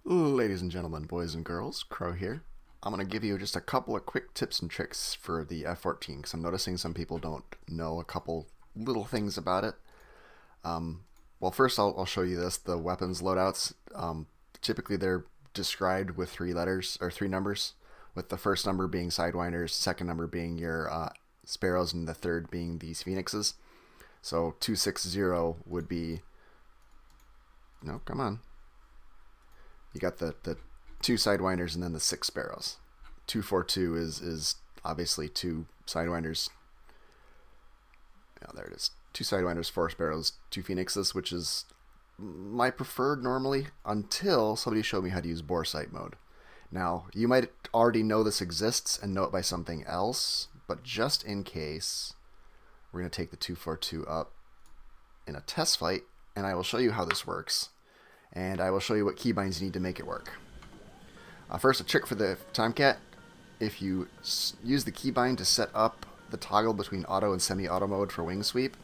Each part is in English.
Ladies and gentlemen, boys and girls, Crow here. I'm going to give you just a couple of quick tips and tricks for the F-14 because I'm noticing some people don't know a couple little things about it. Well, first I'll show you this. The weapons loadouts, typically they're described with three letters or three numbers, with the first number being Sidewinders, second number being your Sparrows, and the third being these Phoenixes. So 260 would be... No, come on. You got the two Sidewinders and then the 6 Sparrows. 242 is obviously 2 Sidewinders. Yeah, there it is. 2 Sidewinders, 4 Sparrows, 2 Phoenixes, which is my preferred normally until somebody showed me how to use bore sight mode. Now, you might already know this exists and know it by something else, but just in case, we're going to take the 242 up in a test flight, and I will show you how this works. And I will show you what keybinds you need to make it work. First, a trick for the Tomcat. If you use the keybind to set up the toggle between auto and semi-auto mode for wing sweep,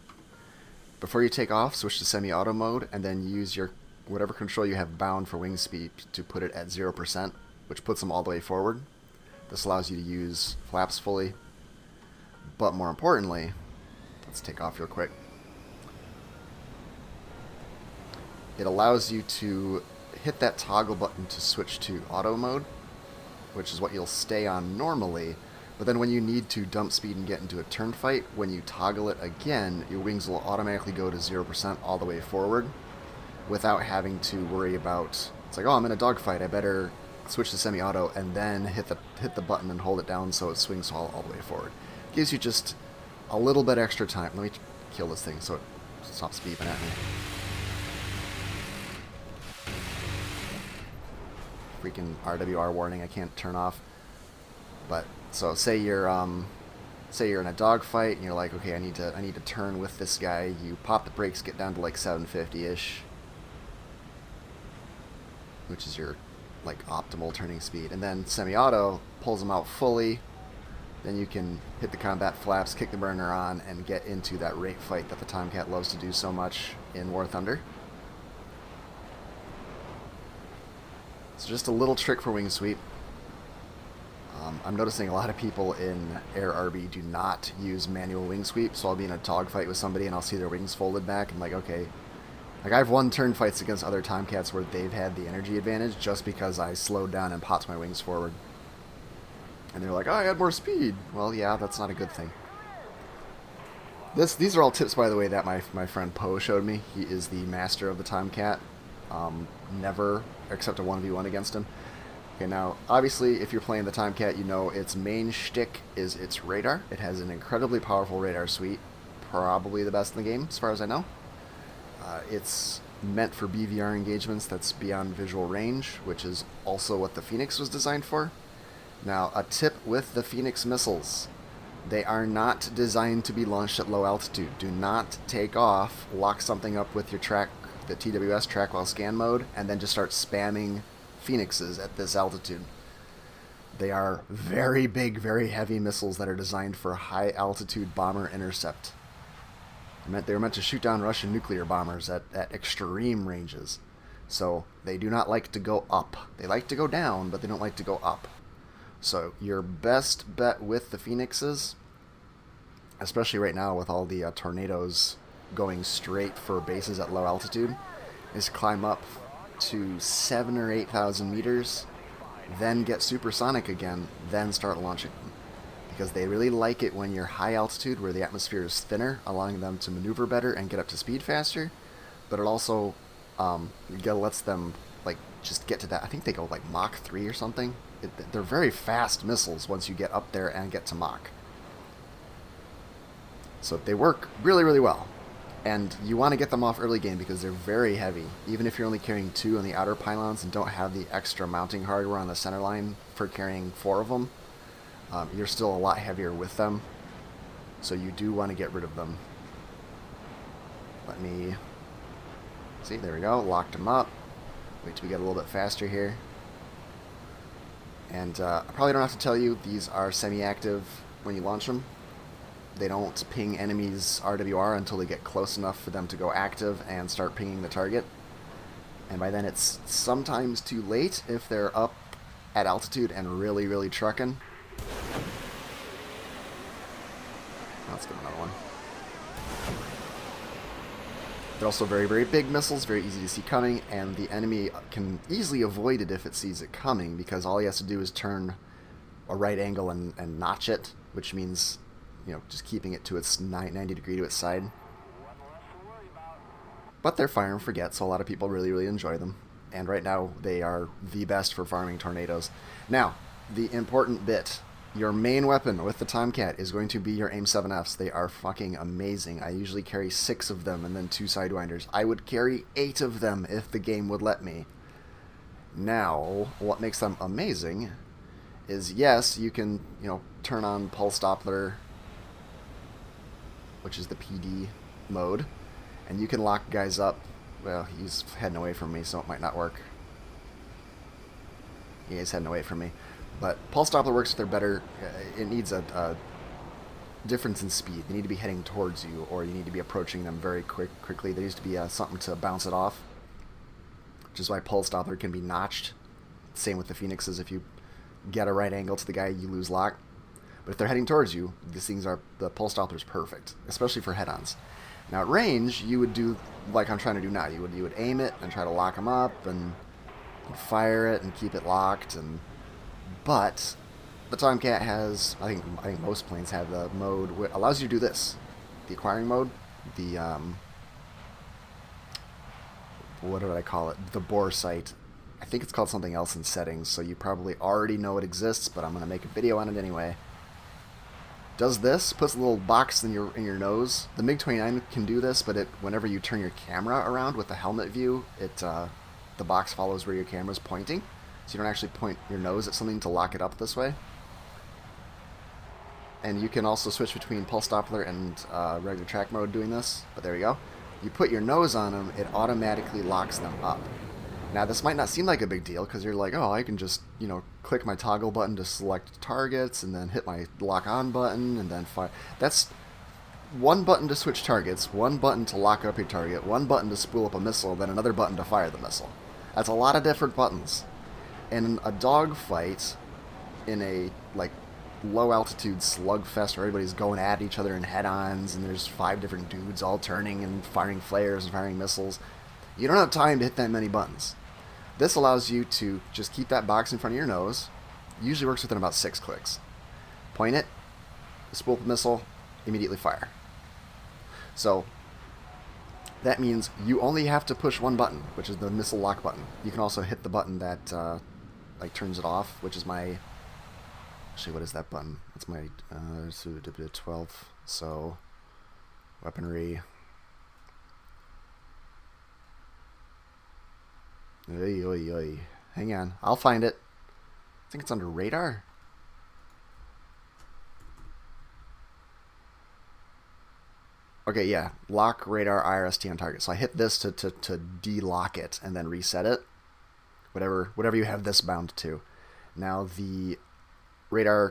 before you take off, switch to semi-auto mode, and then use your whatever control you have bound for wing speed to put it at 0%, which puts them all the way forward. This allows you to use flaps fully. But more importantly, let's take off real quick. It allows you to hit that toggle button to switch to auto mode, which is what you'll stay on normally. But then when you need to dump speed and get into a turn fight, when you toggle it again, your wings will automatically go to 0% all the way forward without having to worry about, it's like, oh, I'm in a dogfight, I better switch to semi-auto and then hit the button and hold it down so it swings all the way forward. Gives you just a little bit extra time. Let me kill this thing so it stops beeping at me. Freaking RWR warning I can't turn off. But so say you're in a dogfight and you're like, okay, I need to turn with this guy. You pop the brakes, get down to like 750-ish, which is your like optimal turning speed, and then semi-auto pulls them out fully. Then you can hit the combat flaps, kick the burner on, and get into that rate fight that the Tomcat loves to do so much in War Thunder. So just a little trick for wing sweep. I'm noticing a lot of people in Air RB do not use manual wing sweep, so I'll be in a dogfight with somebody and I'll see their wings folded back. I'm like, okay. Like, I've won turn fights against other Tomcats where they've had the energy advantage just because I slowed down and popped my wings forward. And they're like, oh, I had more speed. Well, yeah, that's not a good thing. These are all tips, by the way, that my friend Poe showed me. He is the master of the Tomcat. Never accept a 1v1 against him. Okay, now, obviously, if you're playing the Tomcat, you know its main shtick is its radar. It has an incredibly powerful radar suite, probably the best in the game, as far as I know. It's meant for BVR engagements that's beyond visual range, which is also what the Phoenix was designed for. Now, a tip with the Phoenix missiles. They are not designed to be launched at low altitude. Do not take off, lock something up with your track, the TWS track while scan mode, and then just start spamming Phoenixes at this altitude. They are very big, very heavy missiles that are designed for high altitude bomber intercept. They were meant to shoot down Russian nuclear bombers at extreme ranges. So they do not like to go up. They like to go down, but they don't like to go up. So your best bet with the Phoenixes, especially right now with all the tornadoes going straight for bases at low altitude, is climb up to 7,000 or 8,000 meters, then get supersonic again, then start launching them. Because they really like it when you're high altitude where the atmosphere is thinner, allowing them to maneuver better and get up to speed faster. But it also lets them like just get to that. I think they go like Mach 3 or something. They're very fast missiles once you get up there and get to Mach. So they work really, really well. And you want to get them off early game because they're very heavy. Even if you're only carrying 2 on the outer pylons and don't have the extra mounting hardware on the center line for carrying 4 of them, you're still a lot heavier with them. So you do want to get rid of them. Let me... See, there we go. Locked them up. Wait till we get a little bit faster here. And I probably don't have to tell you, these are semi-active when you launch them. They don't ping enemies RWR until they get close enough for them to go active and start pinging the target. And by then it's sometimes too late if they're up at altitude and really, really trucking. Let's get another one. They're also very, very big missiles, very easy to see coming, and the enemy can easily avoid it if it sees it coming, because all he has to do is turn a right angle and notch it, which means, you know, just keeping it to its 90 degree to its side. But they're fire and forget, so a lot of people really, really enjoy them. And right now, they are the best for farming tornadoes. Now, the important bit. Your main weapon with the Tomcat is going to be your AIM-7Fs. They are fucking amazing. I usually carry 6 of them and then 2 Sidewinders. I would carry 8 of them if the game would let me. Now, what makes them amazing is, yes, you can, you know, turn on Pulse Doppler, which is the PD mode, and you can lock guys up. Well, he's heading away from me, so it might not work. Yeah, he's heading away from me. But Pulse Doppler works if they're better. It needs a difference in speed. They need to be heading towards you, or you need to be approaching them very quickly. There needs to be something to bounce it off, which is why Pulse Doppler can be notched. Same with the Phoenixes. If you get a right angle to the guy, you lose lock. But if they're heading towards you, the Pulse Doppler is perfect, especially for head-ons. Now at range, you would do like I'm trying to do now. You would aim it and try to lock them up and fire it and keep it locked. But the Tomcat has, I think most planes have the mode which allows you to do this, the acquiring mode, the what did I call it? The bore sight. I think it's called something else in settings, so you probably already know it exists, but I'm going to make a video on it anyway. Does this, puts a little box in your nose. The MiG-29 can do this, but whenever you turn your camera around with the helmet view, the box follows where your camera's pointing. So you don't actually point your nose at something to lock it up this way. And you can also switch between Pulse Doppler and regular track mode doing this, but there you go. You put your nose on them, it automatically locks them up. Now this might not seem like a big deal, because you're like, oh, I can just, you know, click my toggle button to select targets, and then hit my lock on button, and then fire. That's one button to switch targets, one button to lock up your target, one button to spool up a missile, then another button to fire the missile. That's a lot of different buttons. In a dogfight, in a like low altitude slugfest where everybody's going at each other in head-ons, and there's 5 different dudes all turning and firing flares and firing missiles, you don't have time to hit that many buttons. This allows you to just keep that box in front of your nose. Usually works within about 6 clicks. Point it, spool up a missile, immediately fire. So that means you only have to push one button, which is the missile lock button. You can also hit the button that like turns it off, which is my... Actually, what is that button? It's my 12. So weaponry. Oy, oy, oy. Hang on, I'll find it. I think it's under radar. Okay, yeah. Lock radar IRST on target. So I hit this to de-lock it and then reset it. Whatever you have this bound to. Now the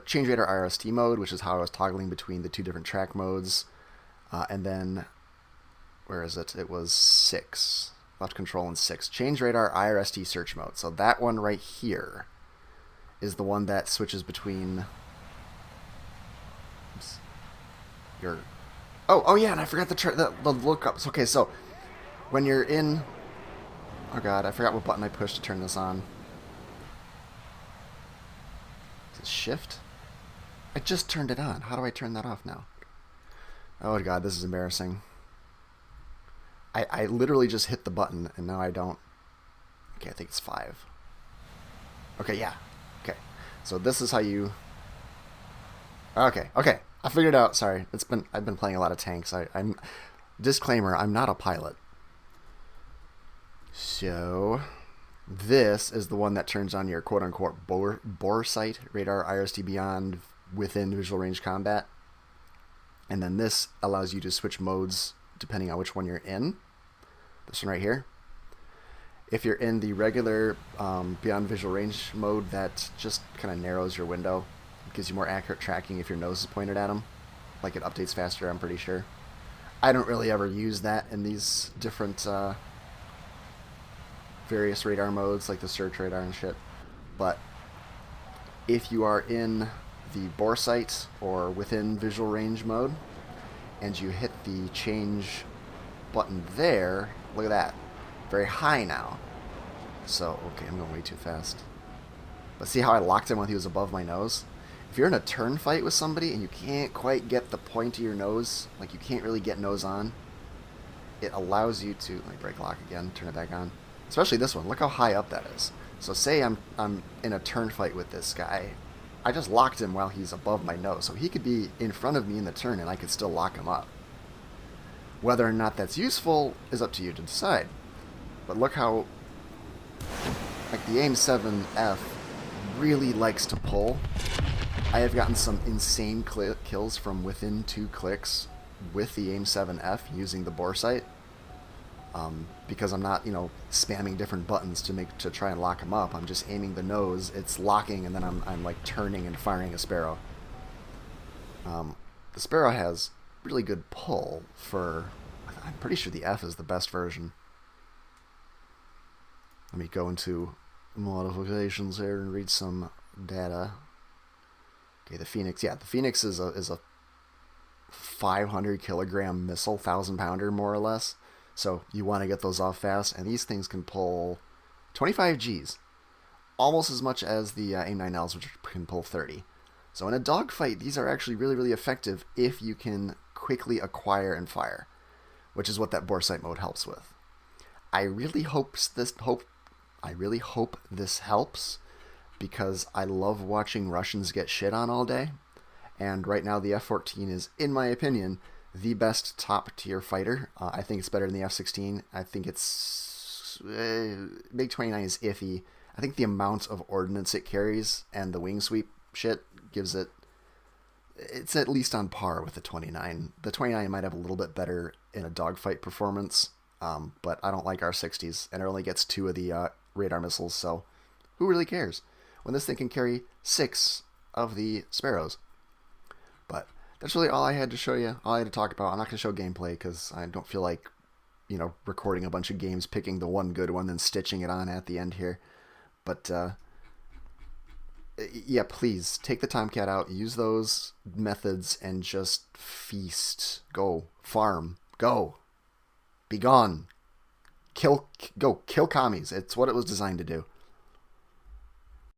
change radar IRST mode, which is how I was toggling between the 2 different track modes. And then, where is it? It was 6. Left control and 6. Change radar IRST search mode. So that one right here is the one that switches between your... Oh yeah, and I forgot the lookups. Okay, so when you're in... Oh god, I forgot what button I pushed to turn this on. Is it shift? I just turned it on. How do I turn that off now? Oh god, this is embarrassing. I literally just hit the button, and now I don't... Okay, I think it's 5. Okay, yeah. Okay, so this is how you... Okay, I figured it out. Sorry, I've been playing a lot of tanks. I'm disclaimer, I'm not a pilot. So this is the one that turns on your quote-unquote bore sight, radar, IRST beyond, within visual range combat. And then this allows you to switch modes depending on which one you're in. This one right here. If you're in the regular beyond visual range mode, that just kind of narrows your window. It gives you more accurate tracking if your nose is pointed at them. Like, it updates faster, I'm pretty sure. I don't really ever use that in these different various radar modes like the search radar and shit. But if you are in the bore sight or within visual range mode and you hit the change button there, look at that. Very high now. So, okay, I'm going way too fast. But see how I locked him when he was above my nose? If you're in a turn fight with somebody and you can't quite get the point of your nose, like you can't really get nose on, it allows you to, let me break lock again, turn it back on. Especially this one, look how high up that is. So say I'm in a turn fight with this guy. I just locked him while he's above my nose, so he could be in front of me in the turn and I could still lock him up. Whether or not that's useful is up to you to decide. But look how, like, the AIM-7F really likes to pull. I have gotten some insane kills from within 2 clicks with the AIM-7F using the bore sight. Because I'm not, spamming different buttons to try and lock him up. I'm just aiming the nose, it's locking, and then I'm like turning and firing a Sparrow. The Sparrow has really good pull for, I'm pretty sure the F is the best version. Let me go into modifications here and read some data. Okay, the Phoenix, yeah, the Phoenix is a 500 kilogram missile, 1,000-pounder more or less. So you want to get those off fast, and these things can pull 25 Gs, almost as much as the AIM-9Ls, which can pull 30. So in a dogfight, these are actually really, really effective if you can quickly acquire and fire, which is what that bore sight mode helps with. I really hope this helps, because I love watching Russians get shit on all day, and right now the F-14 is, in my opinion, the best top-tier fighter. I think it's better than the F-16. I think it's... MiG-29 is iffy. I think the amount of ordnance it carries and the wing sweep shit gives it... It's at least on par with the 29. The 29 might have a little bit better in a dogfight performance, but I don't like R-60s, and it only gets 2 of the radar missiles, so who really cares? When this thing can carry 6 of the Sparrows. But that's really all I had to show you, all I had to talk about. I'm not going to show gameplay because I don't feel like, recording a bunch of games, picking the one good one, then stitching it on at the end here. But, yeah, please, take the Tomcat out, use those methods, and just feast. Go. Farm. Go. Be gone. Kill commies. It's what it was designed to do.